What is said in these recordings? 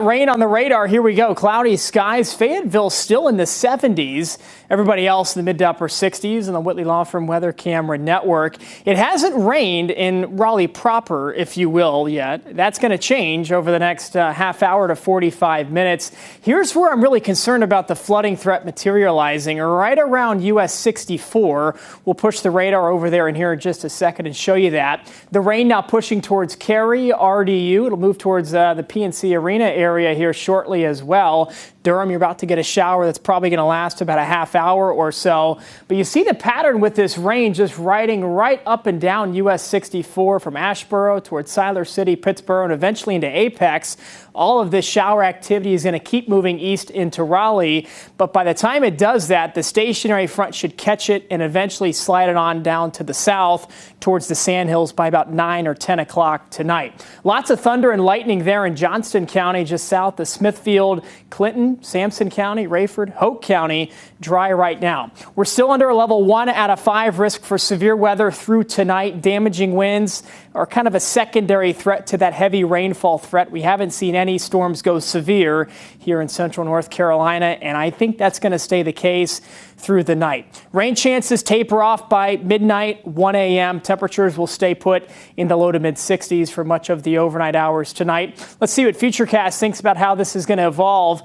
Rain on the radar. Here we go. Cloudy skies. Fayetteville still in the 70s. Everybody else in the mid to upper 60s on the Whitley Law Firm Weather Camera Network. It hasn't rained in Raleigh proper, if you will, yet. That's going to change over the next half hour to 45 minutes. Here's where I'm really concerned about the flooding threat materializing right around US 64. We'll push the radar over there in here in just a second and show you that. The rain now pushing towards Cary, RDU. It'll move towards the PNC Arena area here shortly as well. Durham, you're about to get a shower that's probably going to last about a half hour or so. But you see the pattern with this rain just riding right up and down US 64 from Asheboro towards Siler City, Pittsburgh, and eventually into Apex. All of this shower activity is going to keep moving east into Raleigh. But by the time it does that, the stationary front should catch it and eventually slide it on down to the south towards the Sandhills by about 9 or 10 o'clock tonight. Lots of thunder and lightning there in Johnston County, just south of Smithfield, Clinton, Sampson County, Rayford, Hoke County, dry right now. We're still under a level 1 out of 5 risk for severe weather through tonight. Damaging winds are kind of a secondary threat to that heavy rainfall threat. We haven't seen any storms go severe here in central North Carolina, and I think that's going to stay the case through the night. Rain chances taper off by midnight, 1 a.m. Temperatures will stay put in the low to mid 60s for much of the overnight hours tonight. Let's see what Futurecast thinks about how this is going to evolve.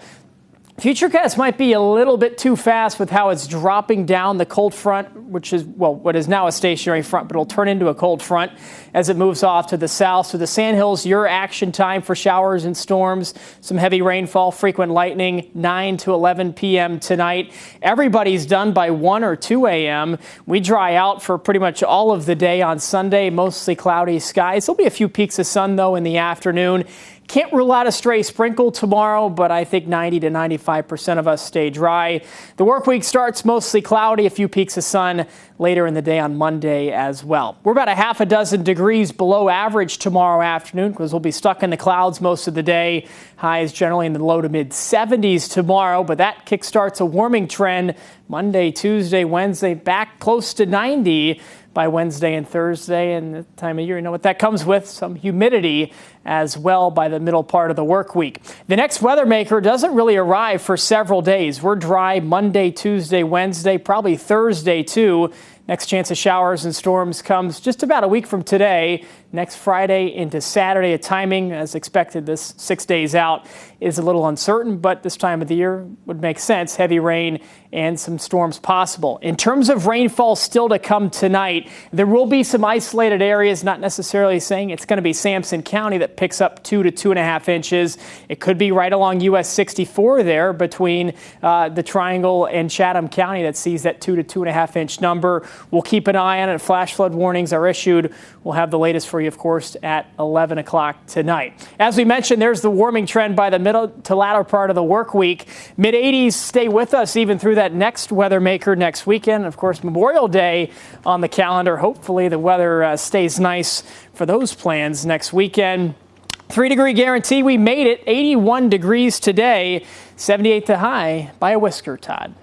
Futurecast might be a little bit too fast with how it's dropping down the cold front, which is, well, what is now a stationary front, but it'll turn into a cold front as it moves off to the south. So the Sandhills, your action time for showers and storms, some heavy rainfall, frequent lightning, 9 to 11 p.m. tonight. Everybody's done by 1 or 2 a.m. We dry out for pretty much all of the day on Sunday, mostly cloudy skies. There'll be a few peaks of sun, though, in the afternoon. Can't rule out a stray sprinkle tomorrow, but I think 90 to 95% of us stay dry. The work week starts mostly cloudy, a few peaks of sun later in the day on Monday as well. We're about a half a dozen degrees below average tomorrow afternoon because we'll be stuck in the clouds most of the day. Highs generally in the low to mid 70s tomorrow, but that kickstarts a warming trend Monday, Tuesday, Wednesday, back close to 90 by Wednesday and Thursday. And the time of year, you know what that comes with, some humidity as well by the middle part of the work week. The next weather maker doesn't really arrive for several days. We're dry Monday, Tuesday, Wednesday, probably Thursday too. Next chance of showers and storms comes just about a week from today. Next Friday into Saturday. A timing, as expected, this 6 days out is a little uncertain, but this time of the year would make sense. Heavy rain and some storms possible. In terms of rainfall still to come tonight, there will be some isolated areas, not necessarily saying it's going to be Sampson County that picks up 2 to 2.5 inches. It could be right along US 64 there between the Triangle and Chatham County that sees that 2 to 2.5 inch number. We'll keep an eye on it. Flash flood warnings are issued. We'll have the latest for you, of course, at 11 o'clock tonight. As we mentioned, there's the warming trend by the middle to latter part of the work week. Mid-80s stay with us even through that next weather maker next weekend. Of course, Memorial Day on the calendar. Hopefully the weather stays nice for those plans next weekend. 3-degree guarantee. We made it. 81 degrees today. 78 the high by a whisker, Todd.